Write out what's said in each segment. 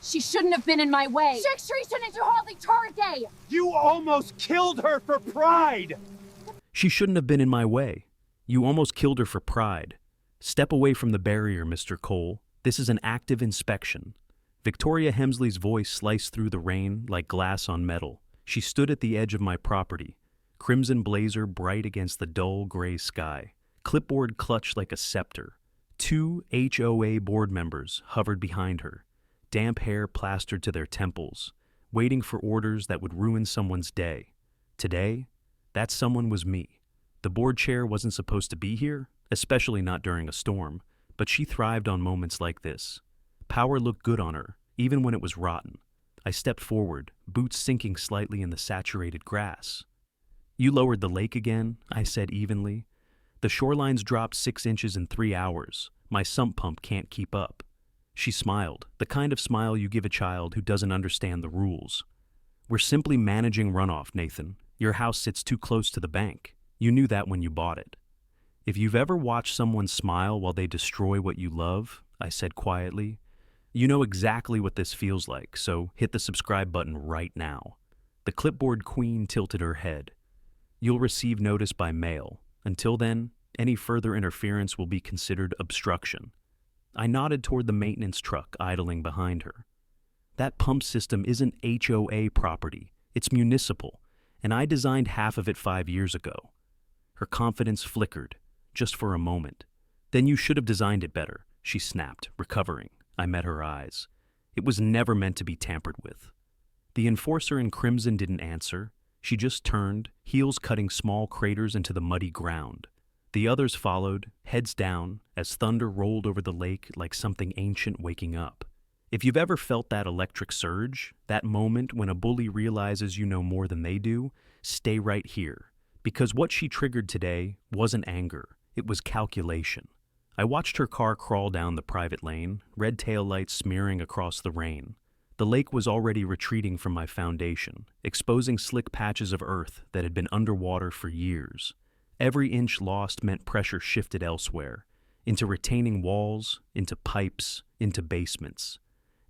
She shouldn't have been in my way. You almost killed her for pride! She shouldn't have been in my way. You almost killed her for pride. Step away from the barrier, Mr. Cole. This is an active inspection. Victoria Hemsley's voice sliced through the rain like glass on metal. She stood at the edge of my property, crimson blazer bright against the dull gray sky, clipboard clutched like a scepter. 2 HOA board members hovered behind her, damp hair plastered to their temples, waiting for orders that would ruin someone's day. Today, that someone was me. The board chair wasn't supposed to be here, especially not during a storm, but she thrived on moments like this. Power looked good on her, even when it was rotten. I stepped forward, boots sinking slightly in the saturated grass. You lowered the lake again, I said evenly. The shoreline's dropped 6 inches in 3 hours. My sump pump can't keep up. She smiled, the kind of smile you give a child who doesn't understand the rules. We're simply managing runoff, Nathan. Your house sits too close to the bank. You knew that when you bought it. If you've ever watched someone smile while they destroy what you love, I said quietly, you know exactly what this feels like, so hit the subscribe button right now. The clipboard queen tilted her head. You'll receive notice by mail. Until then, any further interference will be considered obstruction. I nodded toward the maintenance truck idling behind her. That pump system isn't HOA property, it's municipal, and I designed half of it 5 years ago. Her confidence flickered, just for a moment. Then you should have designed it better, she snapped, recovering. I met her eyes. It was never meant to be tampered with. The enforcer in crimson didn't answer. She just turned, heels cutting small craters into the muddy ground. The others followed, heads down, as thunder rolled over the lake like something ancient waking up. If you've ever felt that electric surge, that moment when a bully realizes you know more than they do, stay right here. Because what she triggered today wasn't anger, it was calculation. I watched her car crawl down the private lane, red taillights smearing across the rain. The lake was already retreating from my foundation, exposing slick patches of earth that had been underwater for years. Every inch lost meant pressure shifted elsewhere, into retaining walls, into pipes, into basements.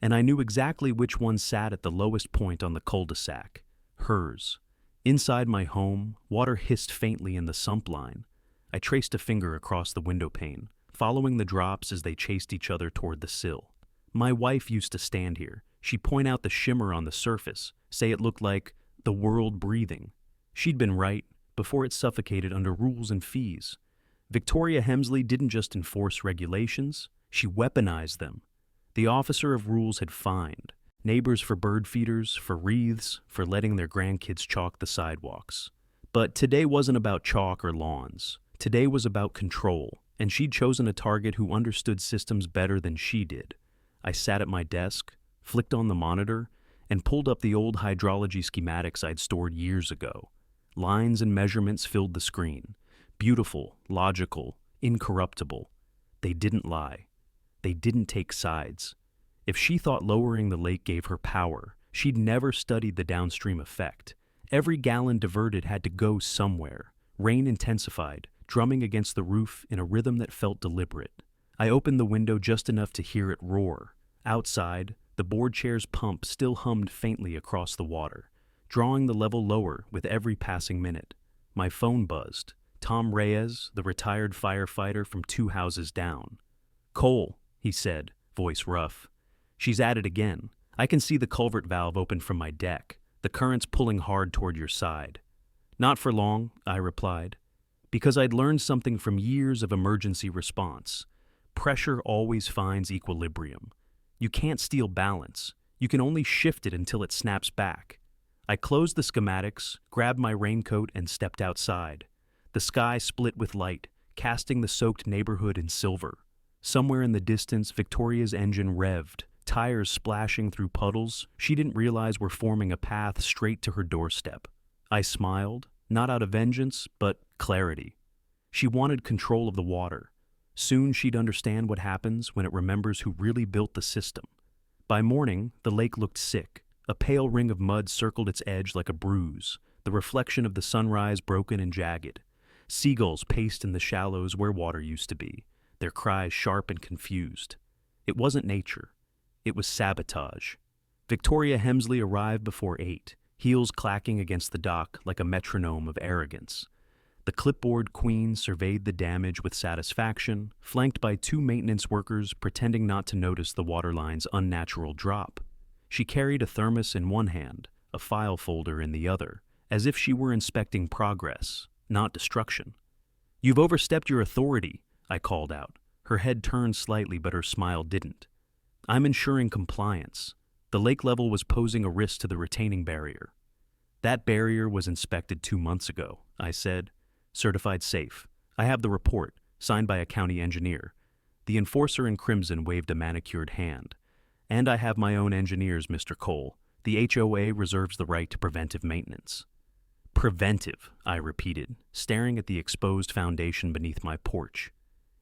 And I knew exactly which one sat at the lowest point on the cul-de-sac. Hers. Inside my home, water hissed faintly in the sump line. I traced a finger across the window pane, following the drops as they chased each other toward the sill. My wife used to stand here. She'd point out the shimmer on the surface, say it looked like the world breathing. She'd been right, before it suffocated under rules and fees. Victoria Hemsley didn't just enforce regulations, she weaponized them. The officer of rules had fined neighbors for bird feeders, for wreaths, for letting their grandkids chalk the sidewalks. But today wasn't about chalk or lawns. Today was about control, and she'd chosen a target who understood systems better than she did. I sat at my desk, flicked on the monitor, and pulled up the old hydrology schematics I'd stored years ago. Lines and measurements filled the screen. Beautiful, logical, incorruptible. They didn't lie. They didn't take sides. If she thought lowering the lake gave her power, she'd never studied the downstream effect. Every gallon diverted had to go somewhere. Rain intensified, drumming against the roof in a rhythm that felt deliberate. I opened the window just enough to hear it roar. Outside, the board chair's pump still hummed faintly across the water, drawing the level lower with every passing minute. My phone buzzed. Tom Reyes, the retired firefighter from 2 houses down. "Cole," he said, voice rough. "She's at it again. I can see the culvert valve open from my deck. The current's pulling hard toward your side." "Not for long," I replied, because I'd learned something from years of emergency response. Pressure always finds equilibrium. You can't steal balance. You can only shift it until it snaps back. I closed the schematics, grabbed my raincoat, and stepped outside. The sky split with light, casting the soaked neighborhood in silver. Somewhere in the distance, Victoria's engine revved, tires splashing through puddles she didn't realize were forming a path straight to her doorstep. I smiled, not out of vengeance, but clarity. She wanted control of the water. Soon she'd understand what happens when it remembers who really built the system. By morning, the lake looked sick. A pale ring of mud circled its edge like a bruise, the reflection of the sunrise broken and jagged. Seagulls paced in the shallows where water used to be, their cries sharp and confused. It wasn't nature. It was sabotage. Victoria Hemsley arrived before 8, heels clacking against the dock like a metronome of arrogance. The clipboard queen surveyed the damage with satisfaction, flanked by 2 maintenance workers pretending not to notice the waterline's unnatural drop. She carried a thermos in one hand, a file folder in the other, as if she were inspecting progress, not destruction. "You've overstepped your authority," I called out. Her head turned slightly, but her smile didn't. "I'm ensuring compliance. The lake level was posing a risk to the retaining barrier." "That barrier was inspected 2 months ago," I said. "Certified safe. I have the report, signed by a county engineer." The enforcer in crimson waved a manicured hand. "And I have my own engineers, Mr. Cole. The HOA reserves the right to preventive maintenance." "Preventive," I repeated, staring at the exposed foundation beneath my porch.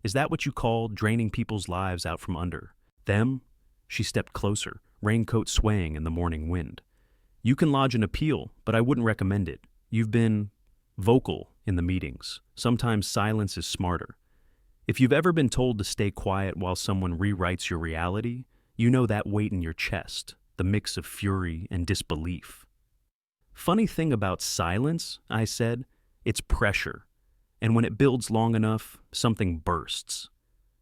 "Is that what you call draining people's lives out from under them?" She stepped closer, raincoat swaying in the morning wind. "You can lodge an appeal, but I wouldn't recommend it. You've been vocal in the meetings. Sometimes silence is smarter. If you've ever been told to stay quiet while someone rewrites your reality, you know that weight in your chest, the mix of fury and disbelief." "Funny thing about silence," I said, "it's pressure. And when it builds long enough, something bursts."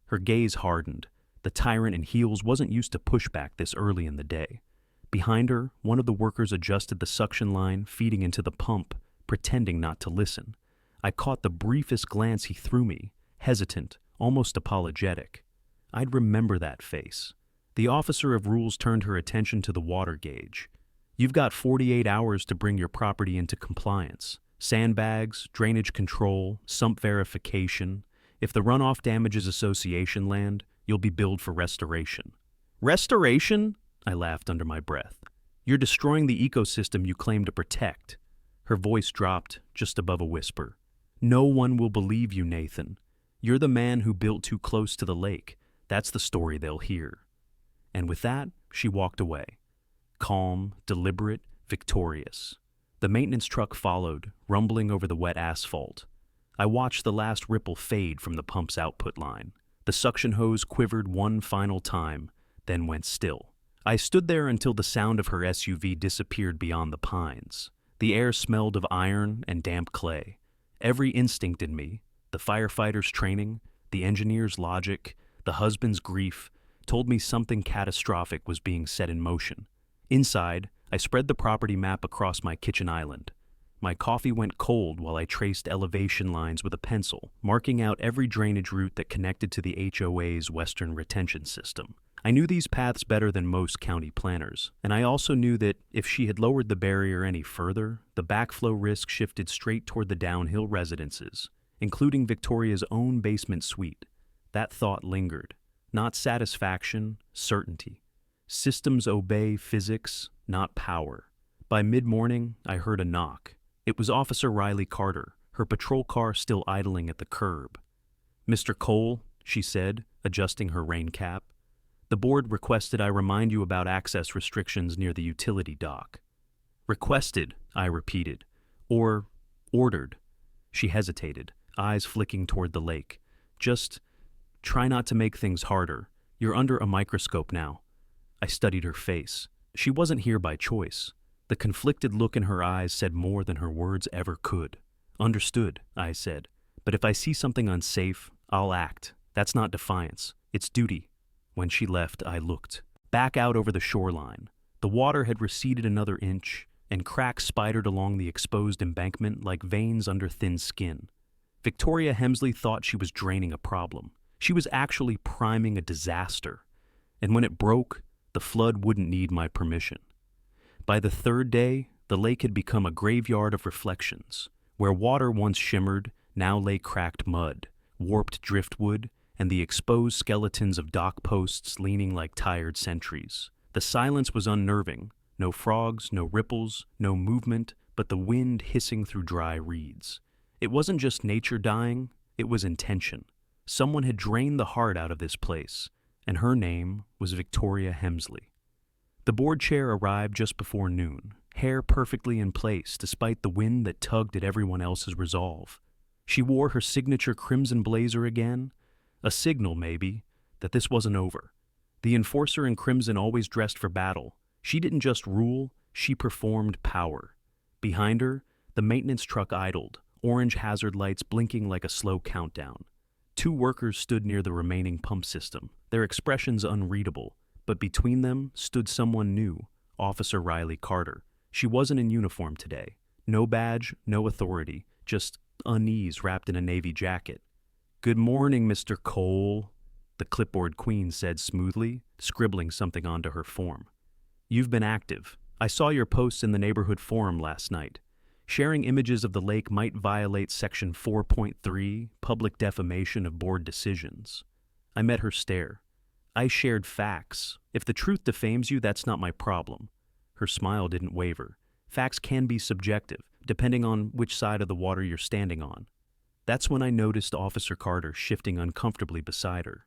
Her gaze hardened. The tyrant in heels wasn't used to pushback this early in the day. Behind her, one of the workers adjusted the suction line feeding into the pump, pretending not to listen. I caught the briefest glance he threw me, hesitant, almost apologetic. I'd remember that face. The officer of rules turned her attention to the water gauge. "You've got 48 hours to bring your property into compliance. Sandbags, drainage control, sump verification. If the runoff damages association land, you'll be billed for restoration." "Restoration?" I laughed under my breath. "You're destroying the ecosystem you claim to protect." Her voice dropped just above a whisper. "No one will believe you, Nathan. You're the man who built too close to the lake. That's the story they'll hear." And with that, she walked away. Calm, deliberate, victorious. The maintenance truck followed, rumbling over the wet asphalt. I watched the last ripple fade from the pump's output line. The suction hose quivered one final time, then went still. I stood there until the sound of her SUV disappeared beyond the pines. The air smelled of iron and damp clay. Every instinct in me, the firefighter's training, the engineer's logic, the husband's grief, told me something catastrophic was being set in motion. Inside, I spread the property map across my kitchen island. My coffee went cold while I traced elevation lines with a pencil, marking out every drainage route that connected to the HOA's western retention system. I knew these paths better than most county planners, and I also knew that if she had lowered the barrier any further, the backflow risk shifted straight toward the downhill residences, including Victoria's own basement suite. That thought lingered. Not satisfaction, certainty. Systems obey physics, not power. By mid-morning, I heard a knock. It was Officer Riley Carter, her patrol car still idling at the curb. "Mr. Cole," she said, adjusting her rain cap, "the board requested I remind you about access restrictions near the utility dock." "Requested," I repeated. "Or ordered." She hesitated, eyes flicking toward the lake. "Just try not to make things harder. You're under a microscope now." I studied her face. She wasn't here by choice. The conflicted look in her eyes said more than her words ever could. "Understood," I said. "But if I see something unsafe, I'll act. That's not defiance. It's duty." When she left, I looked. Back out over the shoreline. The water had receded another inch, and cracks spidered along the exposed embankment like veins under thin skin. Victoria Hemsley thought she was draining a problem. She was actually priming a disaster. And when it broke, the flood wouldn't need my permission. By the third day, the lake had become a graveyard of reflections. Where water once shimmered, now lay cracked mud, warped driftwood, and the exposed skeletons of dock posts leaning like tired sentries. The silence was unnerving. No frogs, no ripples, no movement, but the wind hissing through dry reeds. It wasn't just nature dying, it was intention. Someone had drained the heart out of this place, and her name was Victoria Hemsley. The board chair arrived just before noon, hair perfectly in place despite the wind that tugged at everyone else's resolve. She wore her signature crimson blazer again, a signal, maybe, that this wasn't over. The enforcer in crimson always dressed for battle. She didn't just rule, she performed power. Behind her, the maintenance truck idled, orange hazard lights blinking like a slow countdown. 2 workers stood near the remaining pump system, their expressions unreadable, but between them stood someone new, Officer Riley Carter. She wasn't in uniform today. No badge, no authority, just unease wrapped in a navy jacket. "Good morning, Mr. Cole," the clipboard queen said smoothly, scribbling something onto her form. "You've been active. I saw your posts in the neighborhood forum last night. Sharing images of the lake might violate Section 4.3, public defamation of board decisions." I met her stare. "I shared facts. If the truth defames you, that's not my problem." Her smile didn't waver. Facts can be subjective, depending on which side of the water you're standing on. That's when I noticed Officer Carter shifting uncomfortably beside her.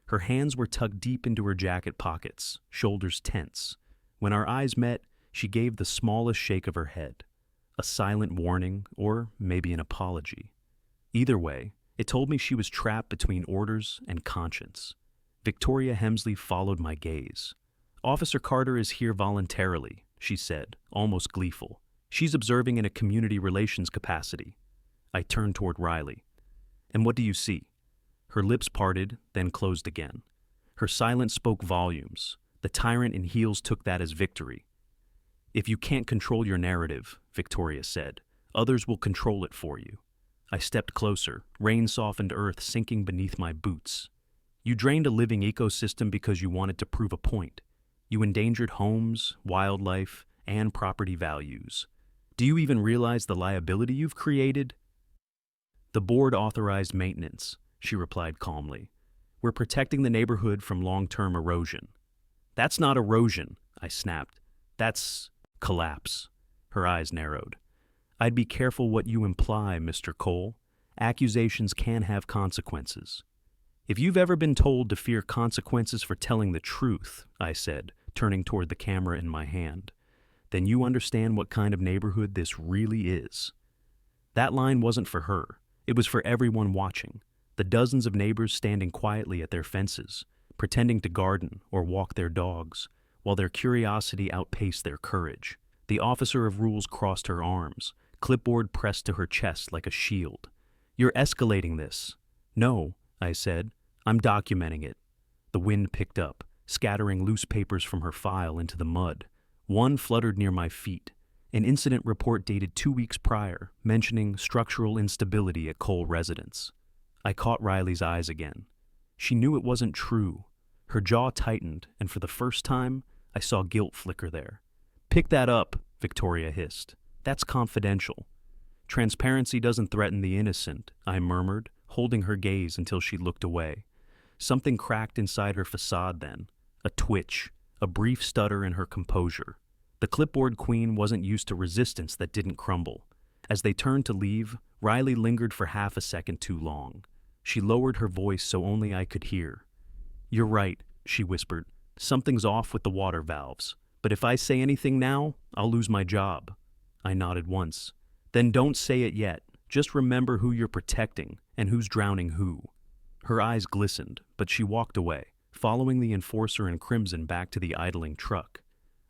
Her hands were tucked deep into her jacket pockets, shoulders tense. When our eyes met, she gave the smallest shake of her head. A silent warning, or maybe an apology. Either way, it told me she was trapped between orders and conscience. Victoria Hemsley followed my gaze. "Officer Carter is here voluntarily," she said, almost gleeful. "She's observing in a community relations capacity." I turned toward Riley. "And what do you see?" Her lips parted, then closed again. Her silence spoke volumes. The tyrant in heels took that as victory. "If you can't control your narrative," Victoria said, "others will control it for you." I stepped closer, rain-softened earth sinking beneath my boots. "You drained a living ecosystem because you wanted to prove a point. You endangered homes, wildlife, and property values. Do you even realize the liability you've created?" "The board authorized maintenance," she replied calmly. "We're protecting the neighborhood from long-term erosion." "That's not erosion," I snapped. "That's collapse." Her eyes narrowed. "I'd be careful what you imply, Mr. Cole. Accusations can have consequences." "If you've ever been told to fear consequences for telling the truth," I said, turning toward the camera in my hand, "then you understand what kind of neighborhood this really is." That line wasn't for her. It was for everyone watching. The dozens of neighbors standing quietly at their fences, pretending to garden or walk their dogs, while their curiosity outpaced their courage. The officer of rules crossed her arms, clipboard pressed to her chest like a shield. "You're escalating this." "No," I said. "I'm documenting it." The wind picked up, scattering loose papers from her file into the mud. One fluttered near my feet. An incident report dated 2 weeks prior, mentioning structural instability at Cole residence. I caught Riley's eyes again. She knew it wasn't true. Her jaw tightened, and for the first time, I saw guilt flicker there. "Pick that up," Victoria hissed. "That's confidential." "Transparency doesn't threaten the innocent," I murmured, holding her gaze until she looked away. Something cracked inside her facade then. A twitch, a brief stutter in her composure. The clipboard queen wasn't used to resistance that didn't crumble. As they turned to leave, Riley lingered for half a second too long. She lowered her voice so only I could hear. "You're right," she whispered. "Something's off with the water valves. But if I say anything now, I'll lose my job." I nodded once. "Then don't say it yet. Just remember who you're protecting and who's drowning who." Her eyes glistened, but she walked away, following the enforcer in crimson back to the idling truck.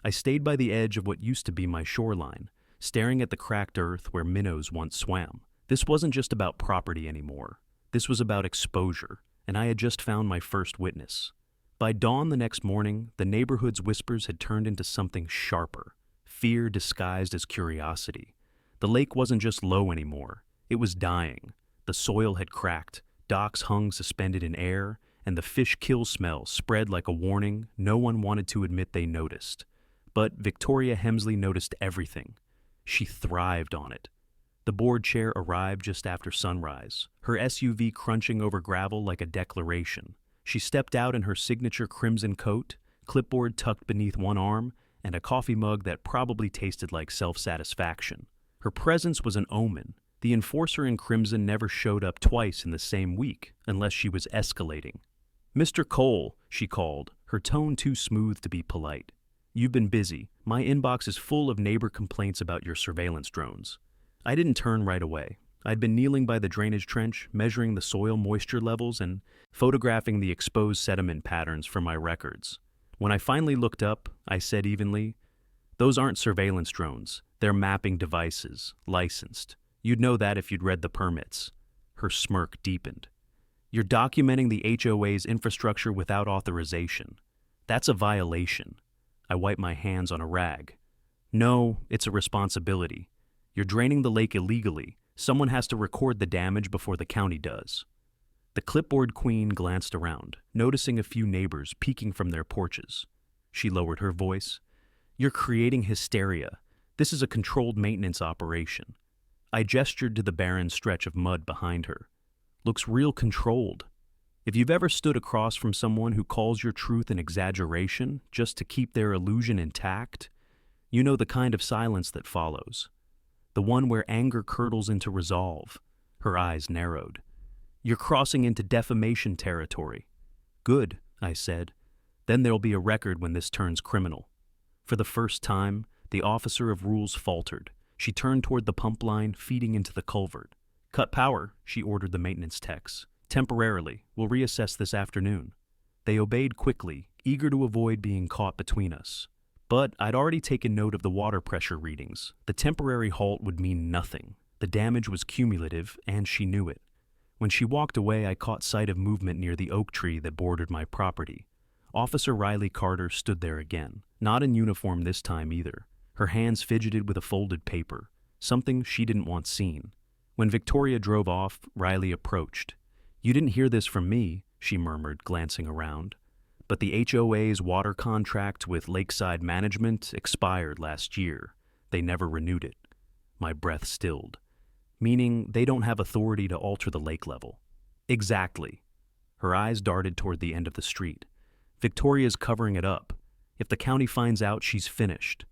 I stayed by the edge of what used to be my shoreline, staring at the cracked earth where minnows once swam. This wasn't just about property anymore. This was about exposure, and I had just found my first witness. By dawn the next morning, the neighborhood's whispers had turned into something sharper, fear disguised as curiosity. The lake wasn't just low anymore. It was dying. The soil had cracked, docks hung suspended in air, and the fish kill smell spread like a warning no one wanted to admit they noticed. But Victoria Hemsley noticed everything. She thrived on it. The board chair arrived just after sunrise, her SUV crunching over gravel like a declaration. She stepped out in her signature crimson coat, clipboard tucked beneath one arm, and a coffee mug that probably tasted like self-satisfaction. Her presence was an omen. The enforcer in crimson never showed up twice in the same week, unless she was escalating. "Mr. Cole," she called, her tone too smooth to be polite. "You've been busy. My inbox is full of neighbor complaints about your surveillance drones." I didn't turn right away. I'd been kneeling by the drainage trench, measuring the soil moisture levels and photographing the exposed sediment patterns for my records. When I finally looked up, I said evenly, "Those aren't surveillance drones. They're mapping devices, licensed. You'd know that if you'd read the permits." Her smirk deepened. "You're documenting the HOA's infrastructure without authorization. That's a violation." I wiped my hands on a rag. "No, it's a responsibility. You're draining the lake illegally. Someone has to record the damage before the county does." The clipboard queen glanced around, noticing a few neighbors peeking from their porches. She lowered her voice. "You're creating hysteria. This is a controlled maintenance operation." I gestured to the barren stretch of mud behind her. "Looks real controlled." If you've ever stood across from someone who calls your truth an exaggeration just to keep their illusion intact, you know the kind of silence that follows. The one where anger curdles into resolve. Her eyes narrowed. "You're crossing into defamation territory." "Good," I said. "Then there'll be a record when this turns criminal." For the first time, the officer of rules faltered. She turned toward the pump line feeding into the culvert. "Cut power," she ordered the maintenance techs. "Temporarily. We'll reassess this afternoon." They obeyed quickly, eager to avoid being caught between us. But I'd already taken note of the water pressure readings. The temporary halt would mean nothing. The damage was cumulative, and she knew it. When she walked away, I caught sight of movement near the oak tree that bordered my property. Officer Riley Carter stood there again, not in uniform this time either. Her hands fidgeted with a folded paper, something she didn't want seen. When Victoria drove off, Riley approached. "You didn't hear this from me," she murmured, glancing around. "But the HOA's water contract with Lakeside Management expired last year. They never renewed it." My breath stilled. "Meaning they don't have authority to alter the lake level." "Exactly." Her eyes darted toward the end of the street. "Victoria's covering it up. If the county finds out, she's finished."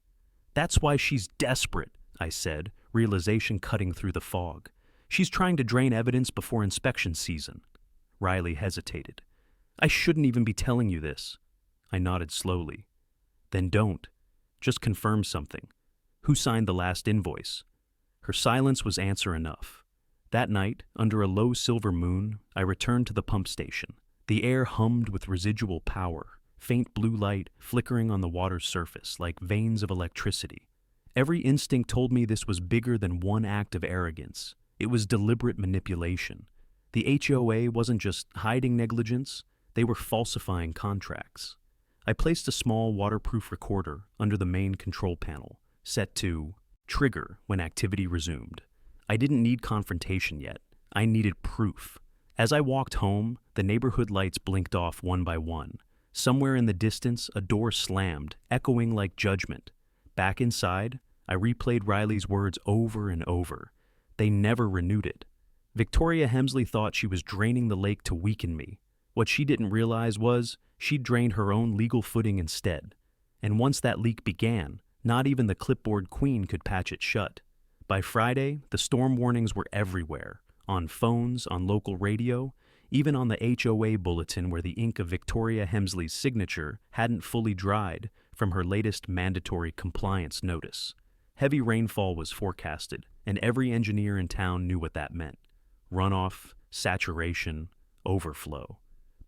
"That's why she's desperate," I said, realization cutting through the fog. "She's trying to drain evidence before inspection season." Riley hesitated. "I shouldn't even be telling you this." I nodded slowly. "Then don't. Just confirm something. Who signed the last invoice?" Her silence was answer enough. That night, under a low silver moon, I returned to the pump station. The air hummed with residual power, faint blue light flickering on the water's surface like veins of electricity. Every instinct told me this was bigger than one act of arrogance. It was deliberate manipulation. The HOA wasn't just hiding negligence, they were falsifying contracts. I placed a small waterproof recorder under the main control panel, set to trigger when activity resumed. I didn't need confrontation yet. I needed proof. As I walked home, the neighborhood lights blinked off one by one. Somewhere in the distance, a door slammed, echoing like judgment. Back inside, I replayed Riley's words over and over. They never renewed it. Victoria Hemsley thought she was draining the lake to weaken me. What she didn't realize was she'd drained her own legal footing instead. And once that leak began, not even the clipboard queen could patch it shut. By Friday, the storm warnings were everywhere, on phones, on local radio, even on the HOA bulletin where the ink of Victoria Hemsley's signature hadn't fully dried from her latest mandatory compliance notice. Heavy rainfall was forecasted, and every engineer in town knew what that meant. Runoff, saturation, overflow.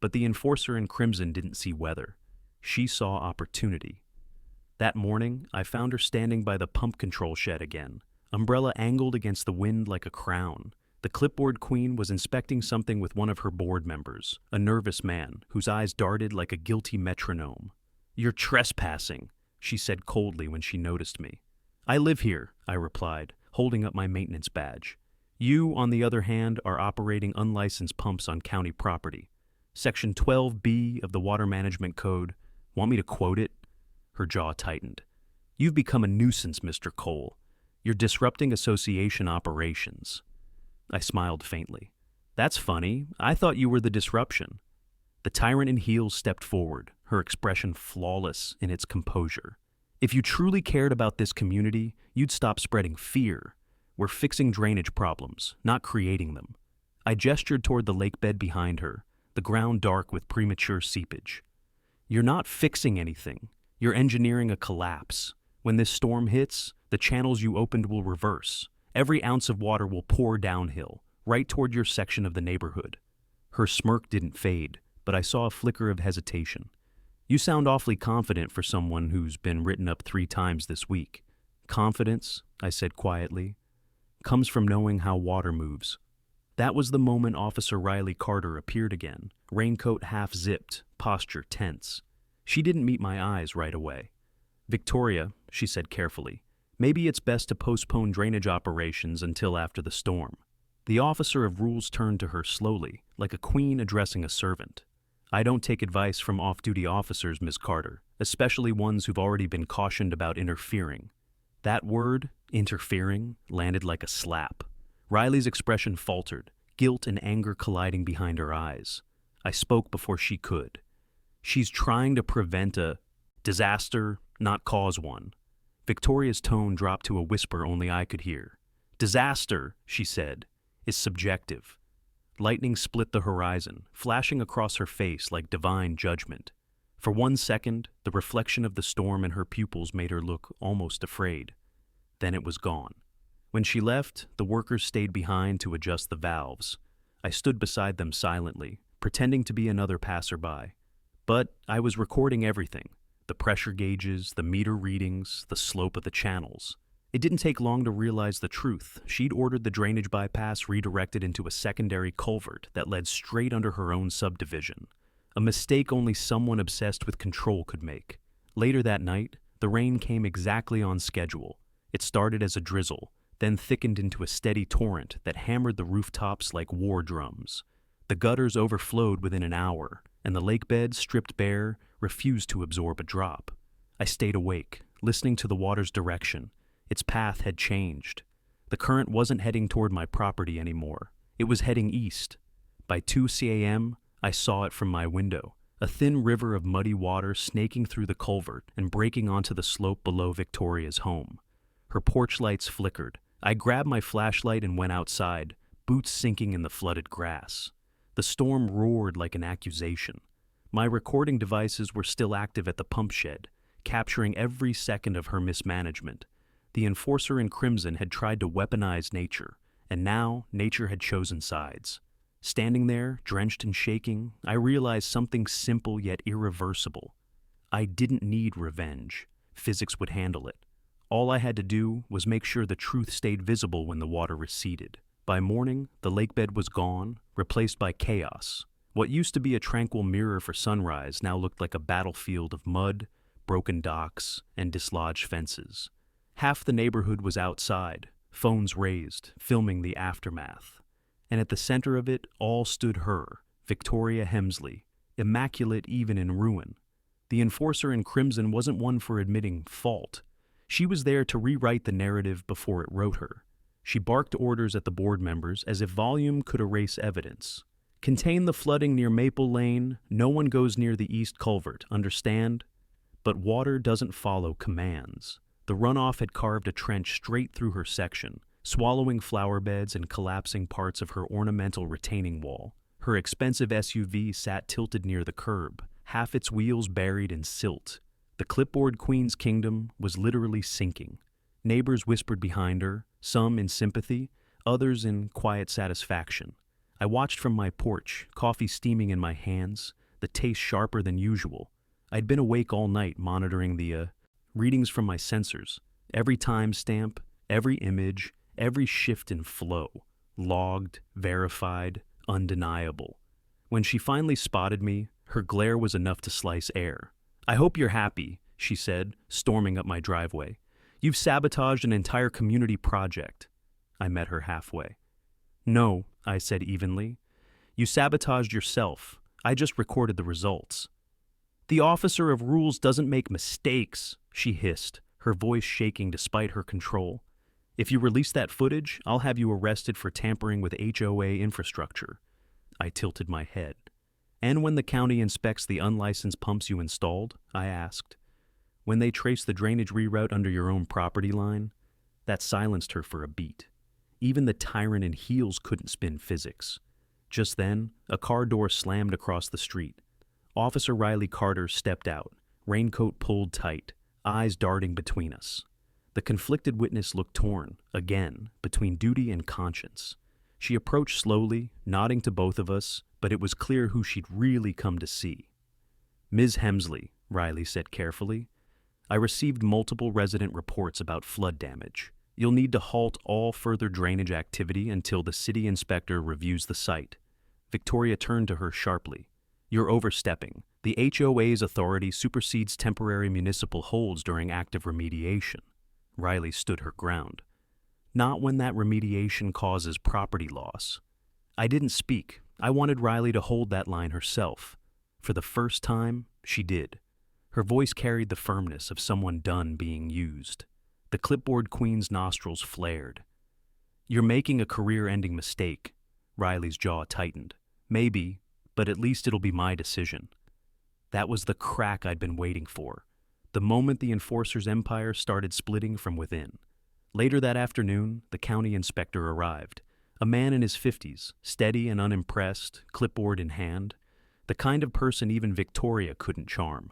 But the enforcer in crimson didn't see weather. She saw opportunity. That morning, I found her standing by the pump control shed again, umbrella angled against the wind like a crown. The clipboard queen was inspecting something with one of her board members, a nervous man whose eyes darted like a guilty metronome. "You're trespassing," she said coldly when she noticed me. "I live here," I replied, holding up my maintenance badge. "You, on the other hand, are operating unlicensed pumps on county property. Section 12B of the Water Management Code. Want me to quote it?" Her jaw tightened. "You've become a nuisance, Mr. Cole. You're disrupting association operations." I smiled faintly. "That's funny. I thought you were the disruption." The tyrant in heels stepped forward, her expression flawless in its composure. "If you truly cared about this community, you'd stop spreading fear. We're fixing drainage problems, not creating them." I gestured toward the lake bed behind her, the ground dark with premature seepage. "You're not fixing anything. You're engineering a collapse. When this storm hits, the channels you opened will reverse. Every ounce of water will pour downhill, right toward your section of the neighborhood." Her smirk didn't fade, but I saw a flicker of hesitation. You sound awfully confident for someone who's been written up 3 times this week. Confidence, I said quietly, comes from knowing how water moves. That was the moment Officer Riley Carter appeared again, raincoat half-zipped, posture tense. She didn't meet my eyes right away. "Victoria," she said carefully, "maybe it's best to postpone drainage operations until after the storm." The officer of rules turned to her slowly, like a queen addressing a servant. "I don't take advice from off-duty officers, Miss Carter, especially ones who've already been cautioned about interfering." That word, interfering, landed like a slap. Riley's expression faltered, guilt and anger colliding behind her eyes. I spoke before she could. "She's trying to prevent a disaster, not cause one." Victoria's tone dropped to a whisper only I could hear. "Disaster," she said, "is subjective." Lightning split the horizon, flashing across her face like divine judgment. For 1 second, the reflection of the storm in her pupils made her look almost afraid. Then it was gone. When she left, the workers stayed behind to adjust the valves. I stood beside them silently, pretending to be another passerby. But I was recording everything: the pressure gauges, the meter readings, the slope of the channels. It didn't take long to realize the truth. She'd ordered the drainage bypass redirected into a secondary culvert that led straight under her own subdivision. A mistake only someone obsessed with control could make. Later that night, the rain came exactly on schedule. It started as a drizzle, then thickened into a steady torrent that hammered the rooftops like war drums. The gutters overflowed within an hour, and the lake bed, stripped bare, refused to absorb a drop. I stayed awake, listening to the water's direction. Its path had changed. The current wasn't heading toward my property anymore. It was heading east. By 2 a.m., I saw it from my window, a thin river of muddy water snaking through the culvert and breaking onto the slope below Victoria's home. Her porch lights flickered. I grabbed my flashlight and went outside, boots sinking in the flooded grass. The storm roared like an accusation. My recording devices were still active at the pump shed, capturing every second of her mismanagement. The enforcer in crimson had tried to weaponize nature, and now nature had chosen sides. Standing there, drenched and shaking, I realized something simple yet irreversible. I didn't need revenge. Physics would handle it. All I had to do was make sure the truth stayed visible when the water receded. By morning, the lakebed was gone, replaced by chaos. What used to be a tranquil mirror for sunrise now looked like a battlefield of mud, broken docks, and dislodged fences. Half the neighborhood was outside, phones raised, filming the aftermath. And at the center of it all stood her, Victoria Hemsley, immaculate even in ruin. The enforcer in crimson wasn't one for admitting fault. She was there to rewrite the narrative before it wrote her. She barked orders at the board members as if volume could erase evidence. "Contain the flooding near Maple Lane. No one goes near the east culvert, understand?" But water doesn't follow commands. The runoff had carved a trench straight through her section, swallowing flower beds and collapsing parts of her ornamental retaining wall. Her expensive SUV sat tilted near the curb, half its wheels buried in silt. The clipboard Queen's Kingdom was literally sinking. Neighbors whispered behind her, some in sympathy, others in quiet satisfaction. I watched from my porch, coffee steaming in my hands, the taste sharper than usual. I'd been awake all night monitoring the readings from my sensors. Every timestamp, every image, every shift in flow. Logged, verified, undeniable. When she finally spotted me, her glare was enough to slice air. "I hope you're happy," she said, storming up my driveway. "You've sabotaged an entire community project." I met her halfway. "No," I said evenly. "You sabotaged yourself. I just recorded the results." "The officer of rules doesn't make mistakes," she hissed, her voice shaking despite her control. "If you release that footage, I'll have you arrested for tampering with HOA infrastructure." I tilted my head. "And when the county inspects the unlicensed pumps you installed?" I asked. "When they trace the drainage reroute under your own property line?" That silenced her for a beat. Even the tyrant in heels couldn't spin physics. Just then, a car door slammed across the street. Officer Riley Carter stepped out, raincoat pulled tight, eyes darting between us. The conflicted witness looked torn, again, between duty and conscience. She approached slowly, nodding to both of us, but it was clear who she'd really come to see. "Ms. Hemsley," Riley said carefully. I received multiple resident reports about flood damage. You'll need to halt all further drainage activity until the city inspector reviews the site. Victoria turned to her sharply. You're overstepping. The HOA's authority supersedes temporary municipal holds during active remediation. Riley stood her ground. Not when that remediation causes property loss. I didn't speak. I wanted Riley to hold that line herself. For the first time, she did. Her voice carried the firmness of someone done being used. The clipboard queen's nostrils flared. You're making a career-ending mistake. Riley's jaw tightened. Maybe, but at least it'll be my decision. That was the crack I'd been waiting for. The moment the enforcer's empire started splitting from within. Later that afternoon, the county inspector arrived. A man in his 50s, steady and unimpressed, clipboard in hand. The kind of person even Victoria couldn't charm.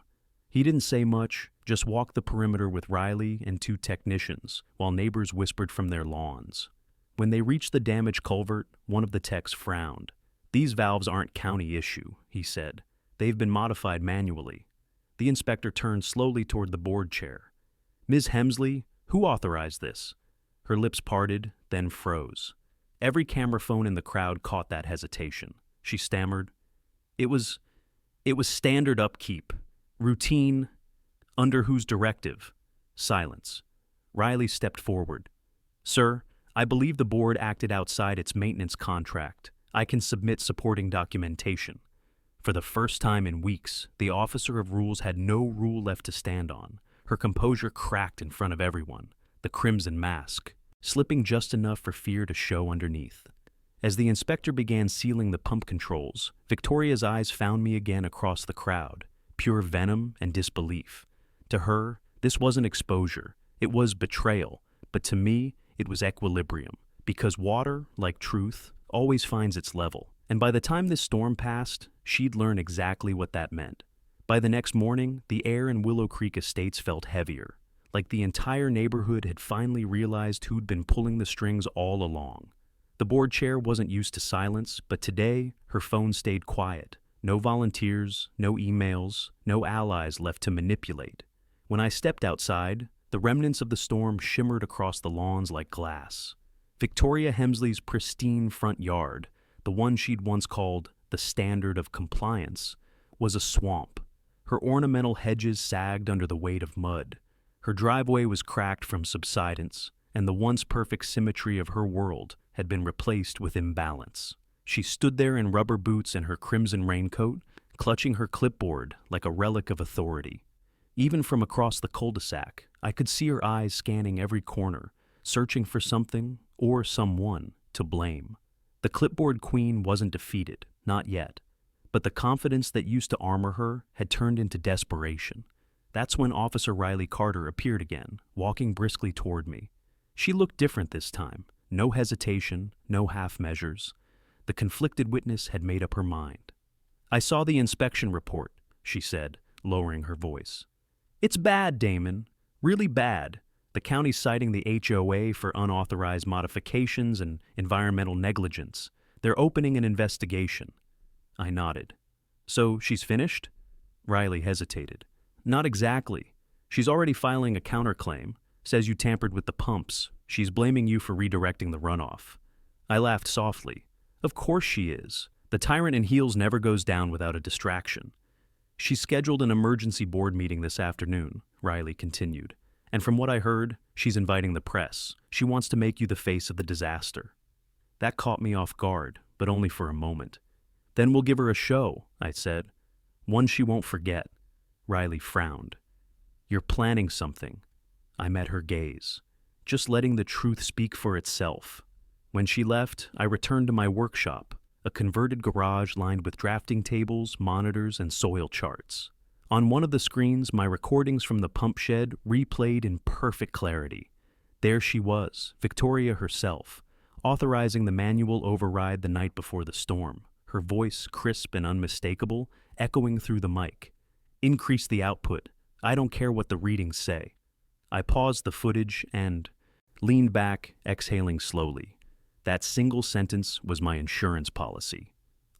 He didn't say much, just walked the perimeter with Riley and 2 technicians, while neighbors whispered from their lawns. When they reached the damaged culvert, one of the techs frowned. These valves aren't county issue, he said. They've been modified manually. The inspector turned slowly toward the board chair. Ms. Hemsley, who authorized this? Her lips parted, then froze. Every camera phone in the crowd caught that hesitation. She stammered. It was standard upkeep. Routine. Under whose directive? Silence. Riley stepped forward. Sir, I believe the board acted outside its maintenance contract. I can submit supporting documentation. For the first time in weeks, the officer of rules had no rule left to stand on. Her composure cracked in front of everyone, the crimson mask, slipping just enough for fear to show underneath. As the inspector began sealing the pump controls, Victoria's eyes found me again across the crowd, pure venom and disbelief. To her, this wasn't exposure, it was betrayal, but to me, it was equilibrium, because water, like truth, always finds its level. And by the time this storm passed, she'd learn exactly what that meant. By the next morning, the air in Willow Creek Estates felt heavier, like the entire neighborhood had finally realized who'd been pulling the strings all along. The board chair wasn't used to silence, but today, her phone stayed quiet. No volunteers, no emails, no allies left to manipulate. When I stepped outside, the remnants of the storm shimmered across the lawns like glass. Victoria Hemsley's pristine front yard, the one she'd once called the standard of compliance, was a swamp. Her ornamental hedges sagged under the weight of mud. Her driveway was cracked from subsidence, and the once perfect symmetry of her world had been replaced with imbalance. She stood there in rubber boots and her crimson raincoat, clutching her clipboard like a relic of authority. Even from across the cul-de-sac, I could see her eyes scanning every corner, searching for something or someone to blame. The clipboard queen wasn't defeated, not yet, but the confidence that used to armor her had turned into desperation. That's when Officer Riley Carter appeared again, walking briskly toward me. She looked different this time, no hesitation, no half measures. The conflicted witness had made up her mind. I saw the inspection report, she said, lowering her voice. It's bad, Damon. Really bad. The county's citing the HOA for unauthorized modifications and environmental negligence. They're opening an investigation. I nodded. So she's finished? Riley hesitated. Not exactly. She's already filing a counterclaim. Says you tampered with the pumps. She's blaming you for redirecting the runoff. I laughed softly. Of course she is. The tyrant in heels never goes down without a distraction. She's scheduled an emergency board meeting this afternoon, Riley continued. And from what I heard, she's inviting the press. She wants to make you the face of the disaster. That caught me off guard, but only for a moment. Then we'll give her a show, I said. One she won't forget. Riley frowned. You're planning something. I met her gaze. Just letting the truth speak for itself. When she left, I returned to my workshop, a converted garage lined with drafting tables, monitors, and soil charts. On one of the screens, my recordings from the pump shed replayed in perfect clarity. There she was, Victoria herself, authorizing the manual override the night before the storm, her voice crisp and unmistakable, echoing through the mic. Increase the output. I don't care what the readings say. I paused the footage and leaned back, exhaling slowly. That single sentence was my insurance policy.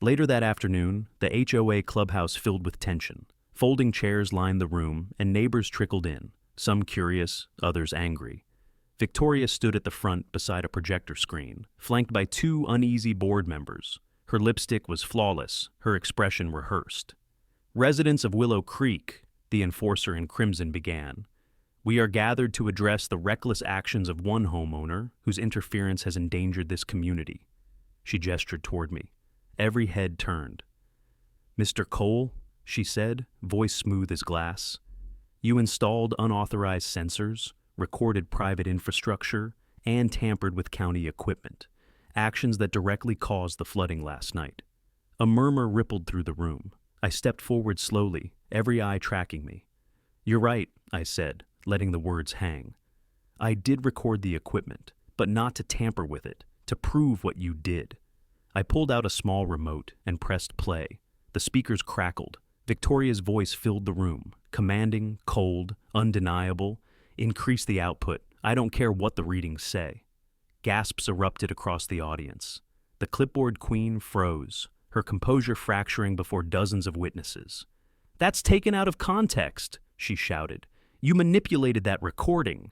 Later that afternoon, the HOA clubhouse filled with tension. Folding chairs lined the room, and neighbors trickled in, some curious, others angry. Victoria stood at the front beside a projector screen, flanked by two uneasy board members. Her lipstick was flawless, her expression rehearsed. "Residents of Willow Creek," the enforcer in crimson began. "We are gathered to address the reckless actions of one homeowner whose interference has endangered this community." She gestured toward me. Every head turned. "Mr. Cole," she said, voice smooth as glass, "you installed unauthorized sensors, recorded private infrastructure, and tampered with county equipment, actions that directly caused the flooding last night." A murmur rippled through the room. I stepped forward slowly, every eye tracking me. "You're right," I said, letting the words hang. "I did record the equipment, but not to tamper with it, to prove what you did." I pulled out a small remote and pressed play. The speakers crackled. Victoria's voice filled the room, commanding, cold, undeniable. "Increase the output. I don't care what the readings say." Gasps erupted across the audience. The clipboard queen froze, her composure fracturing before dozens of witnesses. "That's taken out of context," she shouted. "You manipulated that recording."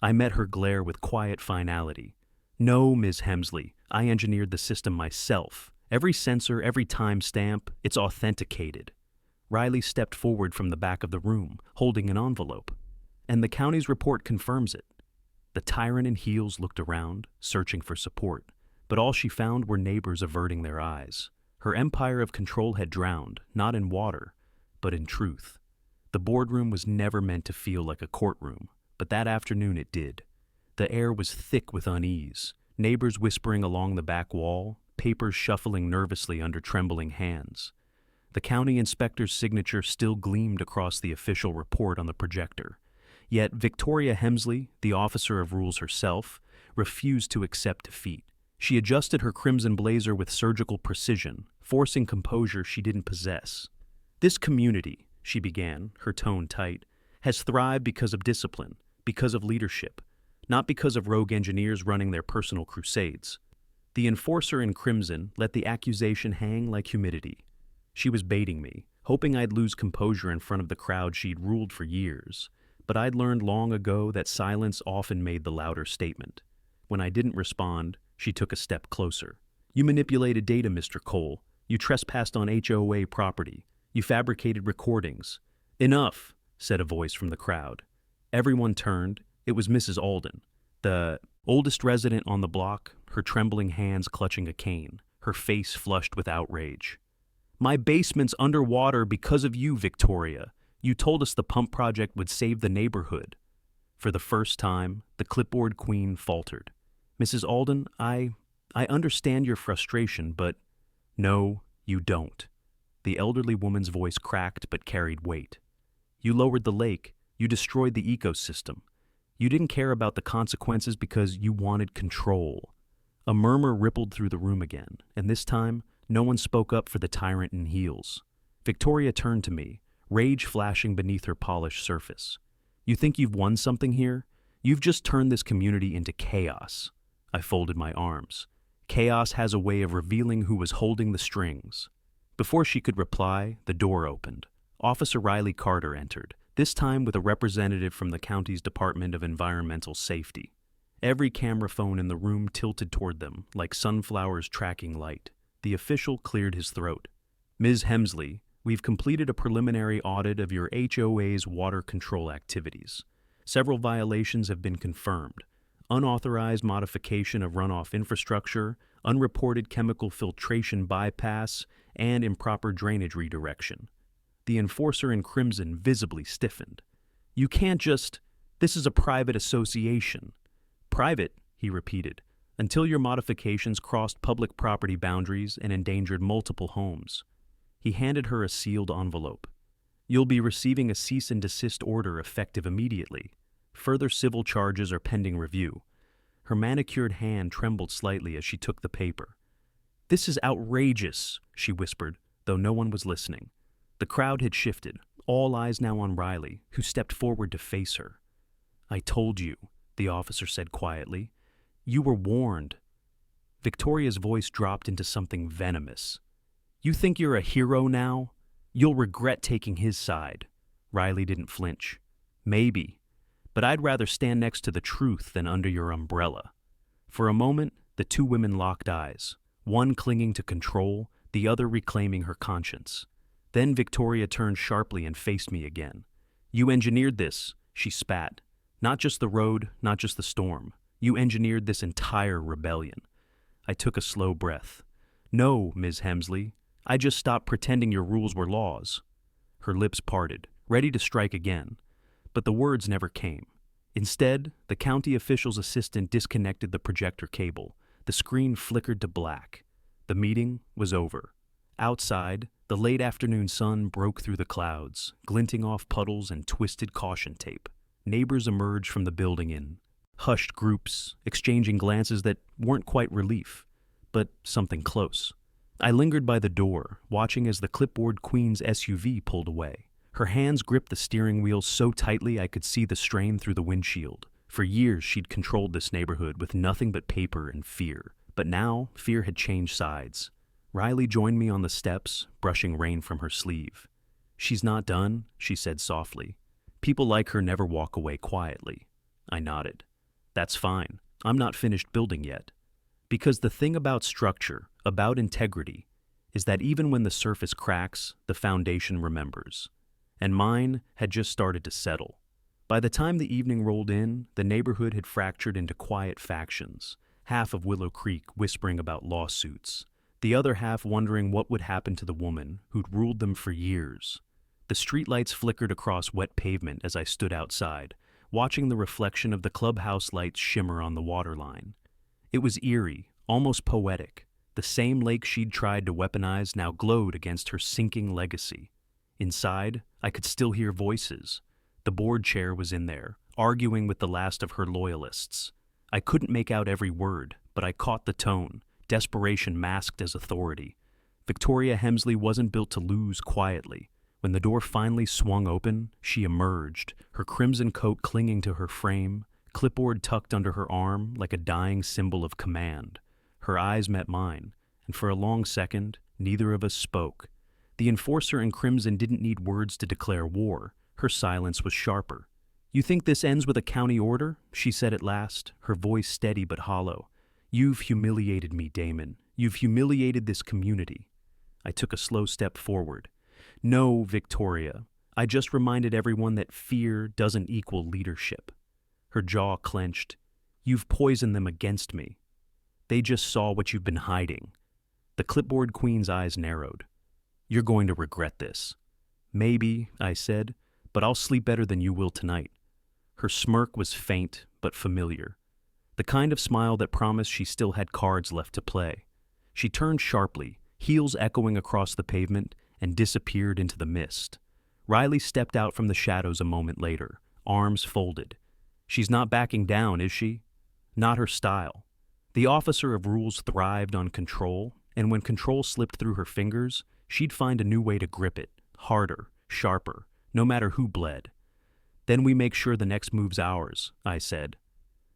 I met her glare with quiet finality. "No, Ms. Hemsley, I engineered the system myself. Every sensor, every timestamp, it's authenticated." Riley stepped forward from the back of the room, holding an envelope. "And the county's report confirms it." The tyrant in heels looked around, searching for support, but all she found were neighbors averting their eyes. Her empire of control had drowned, not in water, but in truth. The boardroom was never meant to feel like a courtroom, but that afternoon it did. The air was thick with unease, neighbors whispering along the back wall, papers shuffling nervously under trembling hands. The county inspector's signature still gleamed across the official report on the projector. Yet Victoria Hemsley, the officer of rules herself, refused to accept defeat. She adjusted her crimson blazer with surgical precision, forcing composure she didn't possess. "This community," she began, her tone tight, "has thrived because of discipline, because of leadership, not because of rogue engineers running their personal crusades." The enforcer in crimson let the accusation hang like humidity. She was baiting me, hoping I'd lose composure in front of the crowd she'd ruled for years. But I'd learned long ago that silence often made the louder statement. When I didn't respond, she took a step closer. "You manipulated data, Mr. Cole. You trespassed on HOA property. You fabricated recordings." "Enough," said a voice from the crowd. Everyone turned. It was Mrs. Alden, the oldest resident on the block, her trembling hands clutching a cane, her face flushed with outrage. "My basement's underwater because of you, Victoria. You told us the pump project would save the neighborhood." For the first time, the clipboard queen faltered. "Mrs. Alden, I understand your frustration, but—" "No, you don't." The elderly woman's voice cracked but carried weight. "You lowered the lake. You destroyed the ecosystem. You didn't care about the consequences because you wanted control." A murmur rippled through the room again, and this time, no one spoke up for the tyrant in heels. Victoria turned to me, rage flashing beneath her polished surface. "You think you've won something here? You've just turned this community into chaos." I folded my arms. Chaos has a way of revealing who was holding the strings. Before she could reply, the door opened. Officer Riley Carter entered, this time with a representative from the county's Department of Environmental Safety. Every camera phone in the room tilted toward them, like sunflowers tracking light. The official cleared his throat. "Ms. Hemsley, we've completed a preliminary audit of your HOA's water control activities. Several violations have been confirmed. Unauthorized modification of runoff infrastructure, unreported chemical filtration bypass, and improper drainage redirection." The enforcer in crimson visibly stiffened. "You can't just— This is a private association." "Private," he repeated, "until your modifications crossed public property boundaries and endangered multiple homes." He handed her a sealed envelope. "You'll be receiving a cease and desist order effective immediately. Further civil charges are pending review." Her manicured hand trembled slightly as she took the paper. "This is outrageous," she whispered, though no one was listening. The crowd had shifted, all eyes now on Riley, who stepped forward to face her. "I told you," the officer said quietly. "You were warned." Victoria's voice dropped into something venomous. "You think you're a hero now?" You'll regret taking his side. Riley didn't flinch. Maybe, but I'd rather stand next to the truth than under your umbrella. For a moment, the two women locked eyes, one clinging to control, the other reclaiming her conscience. Then Victoria turned sharply and faced me again. You engineered this, she spat. Not just the road, not just the storm. You engineered this entire rebellion. I took a slow breath. No, Ms. Hemsley, I just stopped pretending your rules were laws. Her lips parted, ready to strike again, but the words never came. Instead, the county official's assistant disconnected the projector cable. The screen flickered to black. The meeting was over. Outside, the late afternoon sun broke through the clouds, glinting off puddles and twisted caution tape. Neighbors emerged from the building in hushed groups, exchanging glances that weren't quite relief, but something close. I lingered by the door, watching as the clipboard queen's SUV pulled away. Her hands gripped the steering wheel so tightly I could see the strain through the windshield. For years, she'd controlled this neighborhood with nothing but paper and fear. But now, fear had changed sides. Riley joined me on the steps, brushing rain from her sleeve. She's not done, she said softly. People like her never walk away quietly. I nodded. That's fine. I'm not finished building yet. Because the thing about structure, about integrity, is that even when the surface cracks, the foundation remembers. And mine had just started to settle. By the time the evening rolled in, the neighborhood had fractured into quiet factions, half of Willow Creek whispering about lawsuits, the other half wondering what would happen to the woman who'd ruled them for years. The streetlights flickered across wet pavement as I stood outside, watching the reflection of the clubhouse lights shimmer on the waterline. It was eerie, almost poetic. The same lake she'd tried to weaponize now glowed against her sinking legacy. Inside, I could still hear voices. The board chair was in there, arguing with the last of her loyalists. I couldn't make out every word, but I caught the tone, desperation masked as authority. Victoria Hemsley wasn't built to lose quietly. When the door finally swung open, she emerged, her crimson coat clinging to her frame, clipboard tucked under her arm like a dying symbol of command. Her eyes met mine, and for a long second, neither of us spoke. The enforcer in crimson didn't need words to declare war. Her silence was sharper. You think this ends with a county order? She said at last, her voice steady but hollow. You've humiliated me, Damon. You've humiliated this community. I took a slow step forward. No, Victoria. I just reminded everyone that fear doesn't equal leadership. Her jaw clenched. You've poisoned them against me. They just saw what you've been hiding. The clipboard queen's eyes narrowed. You're going to regret this. Maybe, I said, but I'll sleep better than you will tonight. Her smirk was faint but familiar, the kind of smile that promised she still had cards left to play. She turned sharply, heels echoing across the pavement, and disappeared into the mist. Riley stepped out from the shadows a moment later, arms folded. She's not backing down, is she? Not her style. The officer of rules thrived on control, and when control slipped through her fingers, she'd find a new way to grip it, harder, sharper, no matter who bled. Then we make sure the next move's ours, I said.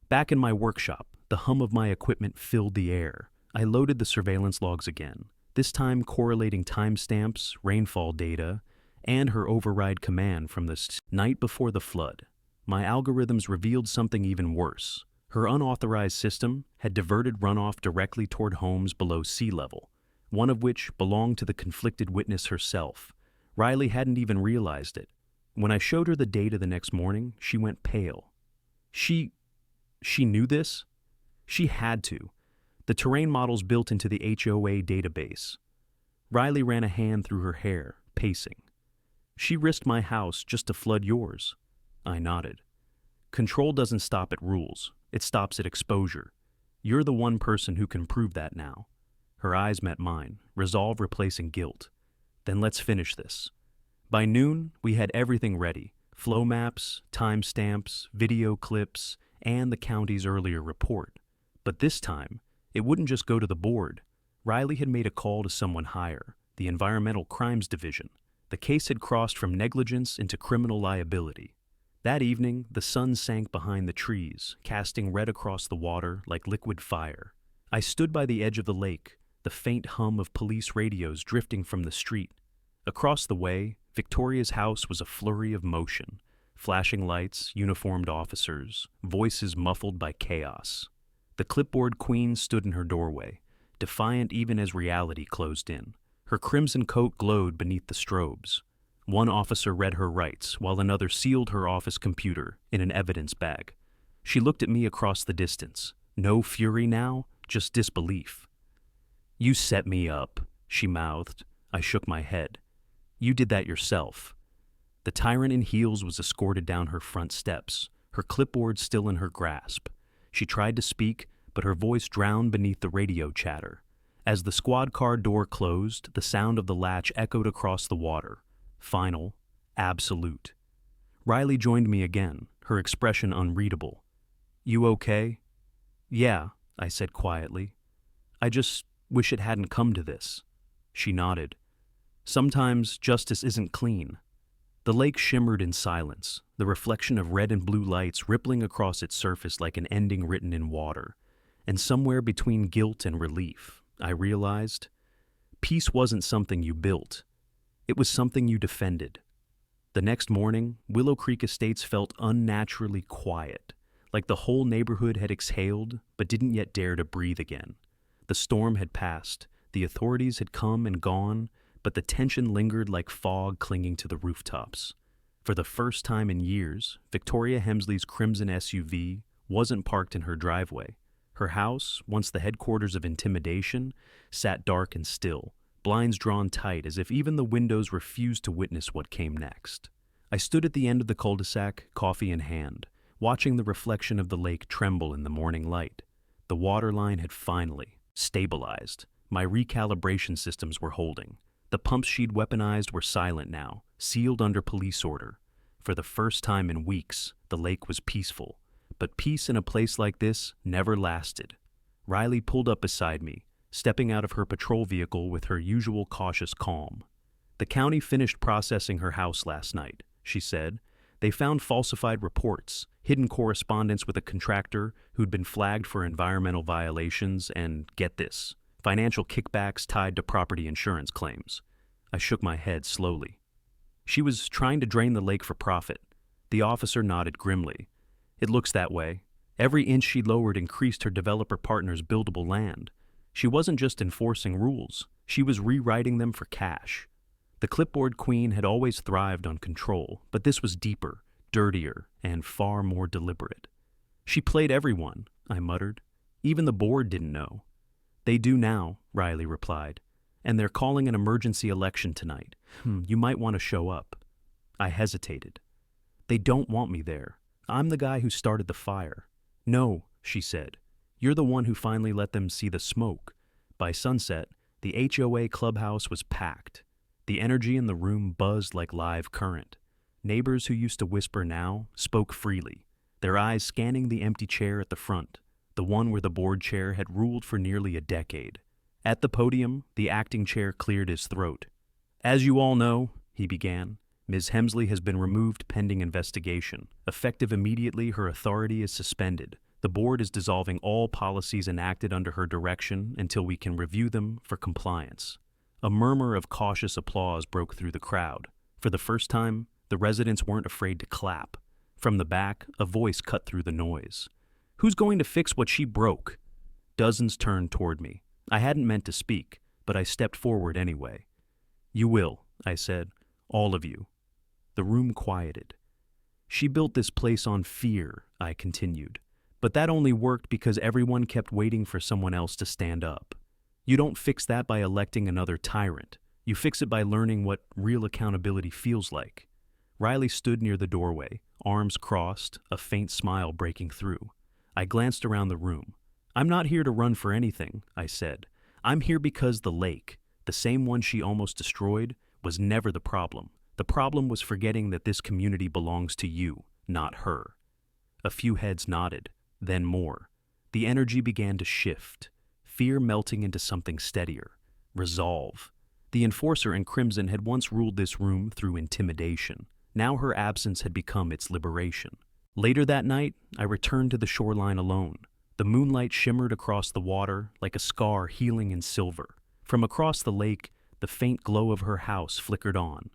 Back in my workshop, the hum of my equipment filled the air. I loaded the surveillance logs again, this time correlating timestamps, rainfall data, and her override command from the night before the flood. My algorithms revealed something even worse. Her unauthorized system had diverted runoff directly toward homes below sea level, one of which belonged to the conflicted witness herself. Riley hadn't even realized it. When I showed her the data the next morning, she went pale. She knew this? She had to. The terrain models built into the HOA database. Riley ran a hand through her hair, pacing. She risked my house just to flood yours. I nodded. Control doesn't stop at rules. It stops at exposure. You're the one person who can prove that now. Her eyes met mine, resolve replacing guilt. Then let's finish this. By noon, we had everything ready. Flow maps, timestamps, video clips, and the county's earlier report. But this time, it wouldn't just go to the board. Riley had made a call to someone higher, the Environmental Crimes Division. The case had crossed from negligence into criminal liability. That evening, the sun sank behind the trees, casting red across the water like liquid fire. I stood by the edge of the lake, the faint hum of police radios drifting from the street. Across the way, Victoria's house was a flurry of motion. Flashing lights, uniformed officers, voices muffled by chaos. The clipboard queen stood in her doorway, defiant even as reality closed in. Her crimson coat glowed beneath the strobes. One officer read her rights, while another sealed her office computer in an evidence bag. She looked at me across the distance. No fury now, just disbelief. "You set me up," she mouthed. I shook my head. "You did that yourself." The tyrant in heels was escorted down her front steps, her clipboard still in her grasp. She tried to speak, but her voice drowned beneath the radio chatter. As the squad car door closed, the sound of the latch echoed across the water. Final, absolute. Riley joined me again, her expression unreadable. "You okay?" "Yeah," I said quietly. "I just wish it hadn't come to this." She nodded. "Sometimes justice isn't clean." The lake shimmered in silence, the reflection of red and blue lights rippling across its surface like an ending written in water. And somewhere between guilt and relief, I realized, peace wasn't something you built. It was something you defended. The next morning, Willow Creek Estates felt unnaturally quiet, like the whole neighborhood had exhaled but didn't yet dare to breathe again. The storm had passed, the authorities had come and gone, but the tension lingered like fog clinging to the rooftops. For the first time in years, Victoria Hemsley's crimson SUV wasn't parked in her driveway. Her house, once the headquarters of intimidation, sat dark and still, blinds drawn tight as if even the windows refused to witness what came next. I stood at the end of the cul-de-sac, coffee in hand, watching the reflection of the lake tremble in the morning light. The waterline had finally stabilized. My recalibration systems were holding. The pumps she'd weaponized were silent now, sealed under police order. For the first time in weeks, the lake was peaceful. But peace in a place like this never lasted. Riley pulled up beside me, stepping out of her patrol vehicle with her usual cautious calm. "The county finished processing her house last night," she said. "They found falsified reports, hidden correspondence with a contractor who'd been flagged for environmental violations, and, get this, financial kickbacks tied to property insurance claims." I shook my head slowly. "She was trying to drain the lake for profit." The officer nodded grimly. "It looks that way. Every inch she lowered increased her developer partner's buildable land. She wasn't just enforcing rules, she was rewriting them for cash." The clipboard queen had always thrived on control, but this was deeper, dirtier, and far more deliberate. "She played everyone," I muttered. "Even the board didn't know." "They do now," Riley replied. "And they're calling an emergency election tonight. You might want to show up." I hesitated. "They don't want me there. I'm the guy who started the fire." "No," she said. "You're the one who finally let them see the smoke." By sunset, the HOA clubhouse was packed. The energy in the room buzzed like live current. Neighbors who used to whisper now spoke freely, their eyes scanning the empty chair at the front, the one where the board chair had ruled for nearly a decade. At the podium, the acting chair cleared his throat. "As you all know," he began, "Ms. Hemsley has been removed pending investigation. Effective immediately, her authority is suspended. The board is dissolving all policies enacted under her direction until we can review them for compliance." A murmur of cautious applause broke through the crowd. For the first time, the residents weren't afraid to clap. From the back, a voice cut through the noise. "Who's going to fix what she broke?" Dozens turned toward me. I hadn't meant to speak, but I stepped forward anyway. "You will," I said. "All of you." The room quieted. "She built this place on fear," I continued. "But that only worked because everyone kept waiting for someone else to stand up. You don't fix that by electing another tyrant. You fix it by learning what real accountability feels like." Riley stood near the doorway, arms crossed, a faint smile breaking through. I glanced around the room. "I'm not here to run for anything," I said. "I'm here because the lake, the same one she almost destroyed, was never the problem. The problem was forgetting that this community belongs to you, not her." A few heads nodded, then more. The energy began to shift, fear melting into something steadier. Resolve. The enforcer in crimson had once ruled this room through intimidation. Now her absence had become its liberation. Later that night, I returned to the shoreline alone. The moonlight shimmered across the water like a scar healing in silver. From across the lake, the the faint glow of her house flickered on.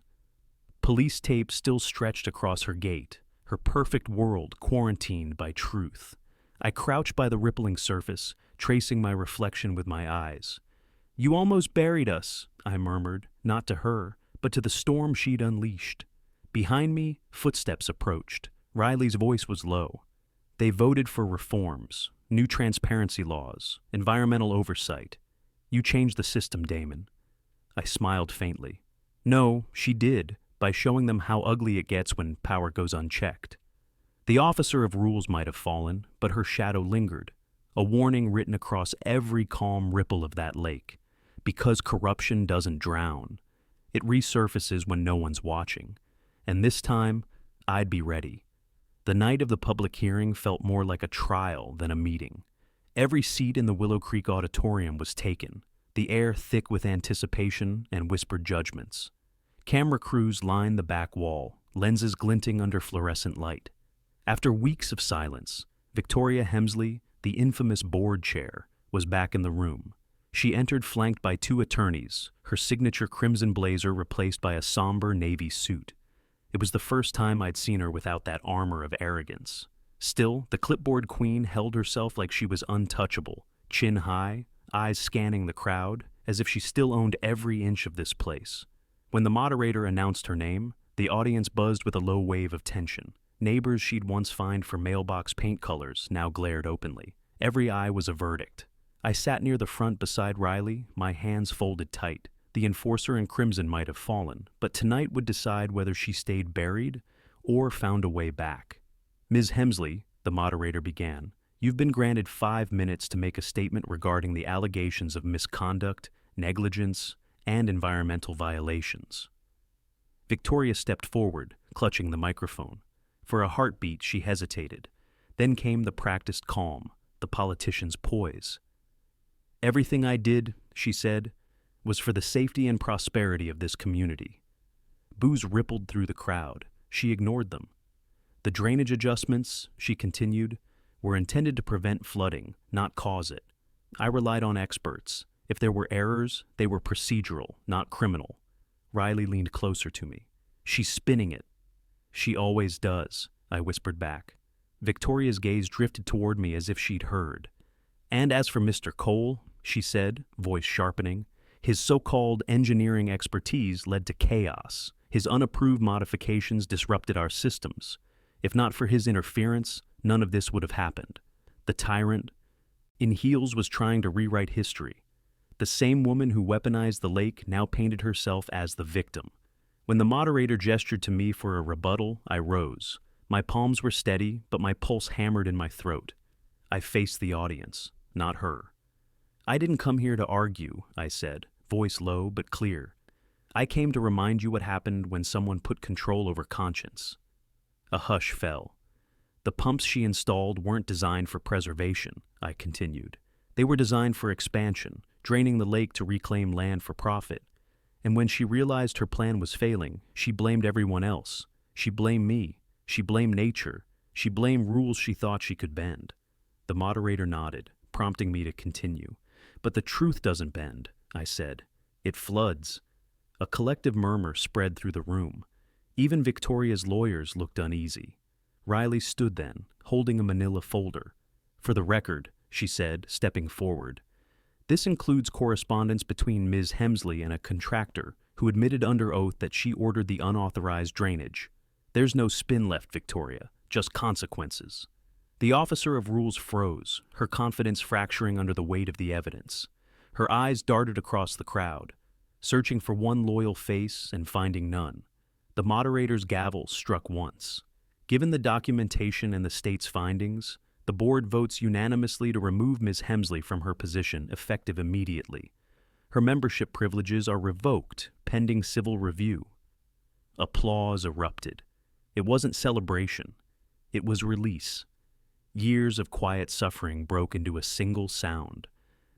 Police tape still stretched across her gate, her perfect world quarantined by truth. I crouched by the rippling surface, tracing my reflection with my eyes. "You almost buried us," I murmured, not to her, but to the storm she'd unleashed. Behind me, footsteps approached. Riley's voice was low. "They voted for reforms, new transparency laws, environmental oversight. You changed the system, Damon." I smiled faintly. "No, she did, by showing them how ugly it gets when power goes unchecked." The officer of rules might have fallen, but her shadow lingered, a warning written across every calm ripple of that lake. Because corruption doesn't drown, it resurfaces when no one's watching. And this time, I'd be ready. The night of the public hearing felt more like a trial than a meeting. Every seat in the Willow Creek auditorium was taken, the air thick with anticipation and whispered judgments. Camera crews lined the back wall, lenses glinting under fluorescent light. After weeks of silence, Victoria Hemsley, the infamous board chair, was back in the room. She entered flanked by two attorneys, her signature crimson blazer replaced by a somber navy suit. It was the first time I'd seen her without that armor of arrogance. Still, the clipboard queen held herself like she was untouchable, chin high, eyes scanning the crowd, as if she still owned every inch of this place. When the moderator announced her name, the audience buzzed with a low wave of tension. Neighbors she'd once fined for mailbox paint colors now glared openly. Every eye was a verdict. I sat near the front beside Riley, my hands folded tight. The enforcer in crimson might have fallen, but tonight would decide whether she stayed buried or found a way back. "Ms. Hemsley," the moderator began, "you've been granted 5 minutes to make a statement regarding the allegations of misconduct, negligence, and environmental violations." Victoria stepped forward, clutching the microphone. For a heartbeat, she hesitated. Then came the practiced calm, the politician's poise. "Everything I did," she said, "was for the safety and prosperity of this community." Boos rippled through the crowd. She ignored them. "The drainage adjustments," she continued, "were intended to prevent flooding, not cause it. I relied on experts. If there were errors, they were procedural, not criminal." Riley leaned closer to me. "She's spinning it." "She always does," I whispered back. Victoria's gaze drifted toward me as if she'd heard. "And as for Mr. Cole," she said, voice sharpening, "his so-called engineering expertise led to chaos. His unapproved modifications disrupted our systems. If not for his interference, none of this would have happened. The tyrant in heels was trying to rewrite history. The same woman who weaponized the lake now painted herself as the victim." When the moderator gestured to me for a rebuttal, I rose. My palms were steady, but my pulse hammered in my throat. I faced the audience, not her. "I didn't come here to argue," I said, voice low but clear. "I came to remind you what happened when someone put control over conscience." A hush fell. "The pumps she installed weren't designed for preservation," I continued. "They were designed for expansion, draining the lake to reclaim land for profit. And when she realized her plan was failing, she blamed everyone else. She blamed me. She blamed nature. She blamed rules she thought she could bend." The moderator nodded, prompting me to continue. "But the truth doesn't bend," I said. "It floods." A collective murmur spread through the room. Even Victoria's lawyers looked uneasy. Riley stood then, holding a manila folder. "For the record," she said, stepping forward, "this includes correspondence between Ms. Hemsley and a contractor who admitted under oath that she ordered the unauthorized drainage. There's no spin left, Victoria, just consequences." The officer of rules froze, her confidence fracturing under the weight of the evidence. Her eyes darted across the crowd, searching for one loyal face and finding none. The moderator's gavel struck once. Given the documentation and the state's findings, the board votes unanimously to remove Ms. Hemsley from her position, effective immediately. Her membership privileges are revoked, pending civil review. Applause erupted. It wasn't celebration. It was release. Years of quiet suffering broke into a single sound.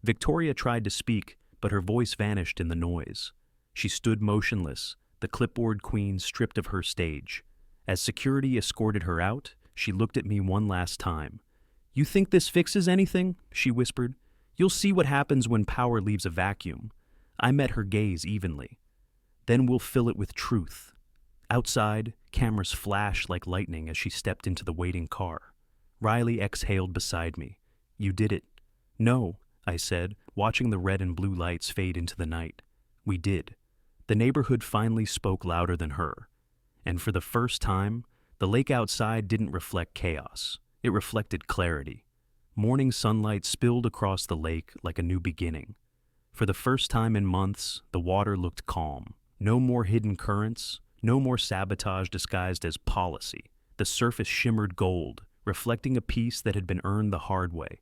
Victoria tried to speak, but her voice vanished in the noise. She stood motionless, the clipboard queen stripped of her stage. As security escorted her out, she looked at me one last time. "You think this fixes anything?" she whispered. "You'll see what happens when power leaves a vacuum." I met her gaze evenly. Then we'll fill it with truth. Outside, cameras flashed like lightning as she stepped into the waiting car. Riley exhaled beside me. You did it. No, I said, watching the red and blue lights fade into the night. We did. The neighborhood finally spoke louder than her. And for the first time, the lake outside didn't reflect chaos. It reflected clarity. Morning sunlight spilled across the lake like a new beginning. For the first time in months, the water looked calm. No more hidden currents, no more sabotage disguised as policy. The surface shimmered gold, reflecting a peace that had been earned the hard way.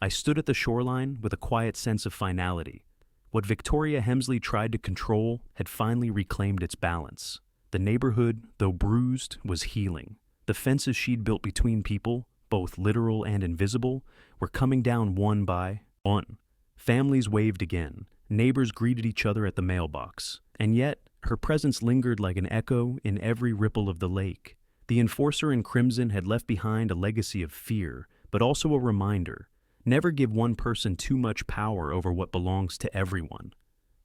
I stood at the shoreline with a quiet sense of finality. What Victoria Hemsley tried to control had finally reclaimed its balance. The neighborhood, though bruised, was healing. The fences she'd built between people, both literal and invisible, were coming down one by one. Families waved again. Neighbors greeted each other at the mailbox. And yet, her presence lingered like an echo in every ripple of the lake. The enforcer in crimson had left behind a legacy of fear, but also a reminder. Never give one person too much power over what belongs to everyone.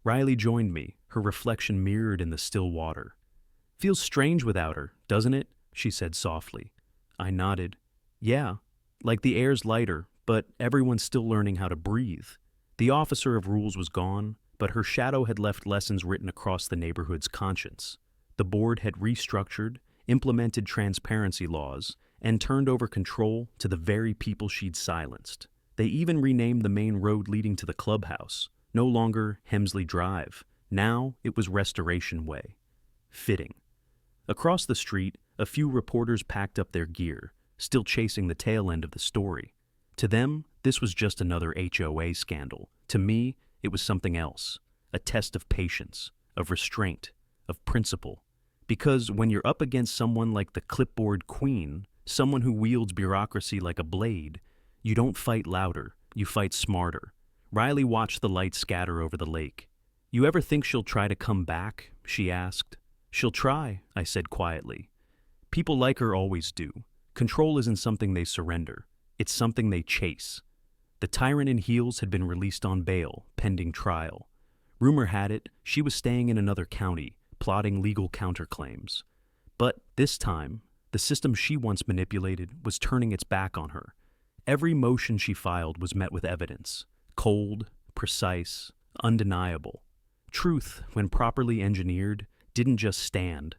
Riley joined me, her reflection mirrored in the still water. Feels strange without her, doesn't it? She said softly. I nodded. Yeah, like the air's lighter, but everyone's still learning how to breathe. The officer of rules was gone, but her shadow had left lessons written across the neighborhood's conscience. The board had restructured, implemented transparency laws, and turned over control to the very people she'd silenced. They even renamed the main road leading to the clubhouse. No longer Hemsley Drive. Now it was Restoration Way. Fitting. Across the street, a few reporters packed up their gear, still chasing the tail end of the story. To them, this was just another HOA scandal. To me, it was something else. A test of patience, of restraint, of principle. Because when you're up against someone like the clipboard queen, someone who wields bureaucracy like a blade, you don't fight louder, you fight smarter. Riley watched the lights scatter over the lake. You ever think she'll try to come back? She asked. She'll try, I said quietly. People like her always do. Control isn't something they surrender. It's something they chase. The tyrant in heels had been released on bail, pending trial. Rumor had it she was staying in another county, plotting legal counterclaims. But this time, the system she once manipulated was turning its back on her. Every motion she filed was met with evidence. Cold, precise, undeniable. Truth, when properly engineered, didn't just stand.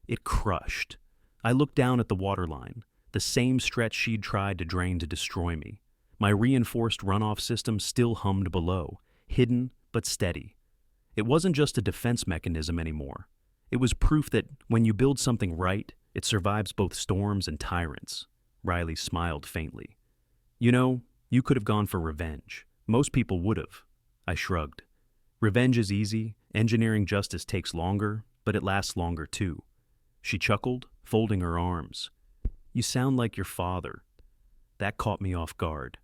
It crushed. I looked down at the waterline, the same stretch she'd tried to drain to destroy me. My reinforced runoff system still hummed below, hidden but steady. It wasn't just a defense mechanism anymore. It was proof that when you build something right, it survives both storms and tyrants. Riley smiled faintly. You know, you could have gone for revenge. Most people would have. I shrugged. Revenge is easy, engineering justice takes longer, but it lasts longer too. She chuckled, folding her arms. You sound like your father. That caught me off guard.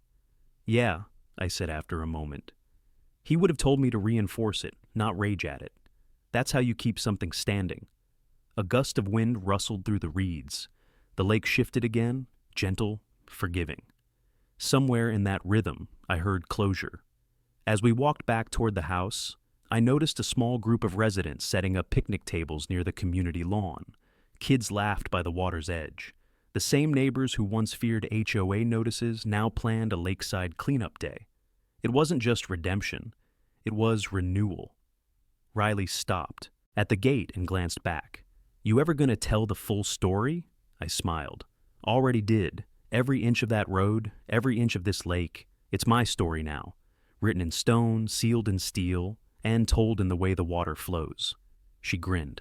Yeah, I said after a moment. He would have told me to reinforce it, not rage at it. That's how you keep something standing. A gust of wind rustled through the reeds. The lake shifted again, gentle, forgiving. Somewhere in that rhythm, I heard closure. As we walked back toward the house, I noticed a small group of residents setting up picnic tables near the community lawn. Kids laughed by the water's edge. The same neighbors who once feared HOA notices now planned a lakeside cleanup day. It wasn't just redemption, it was renewal. Riley stopped at the gate and glanced back. You ever gonna tell the full story? I smiled. Already did. Every inch of that road, every inch of this lake, it's my story now. Written in stone, sealed in steel, and told in the way the water flows. She grinned.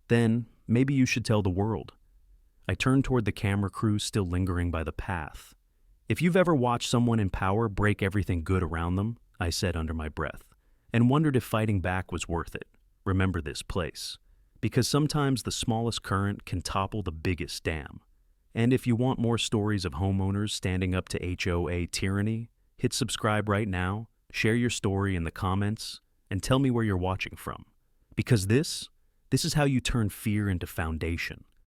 Then, maybe you should tell the world. I turned toward the camera crew still lingering by the path. If you've ever watched someone in power break everything good around them, I said under my breath, and wondered if fighting back was worth it, remember this place. Because sometimes the smallest current can topple the biggest dam. And if you want more stories of homeowners standing up to HOA tyranny, hit subscribe right now, share your story in the comments, and tell me where you're watching from. Because this is how you turn fear into foundation.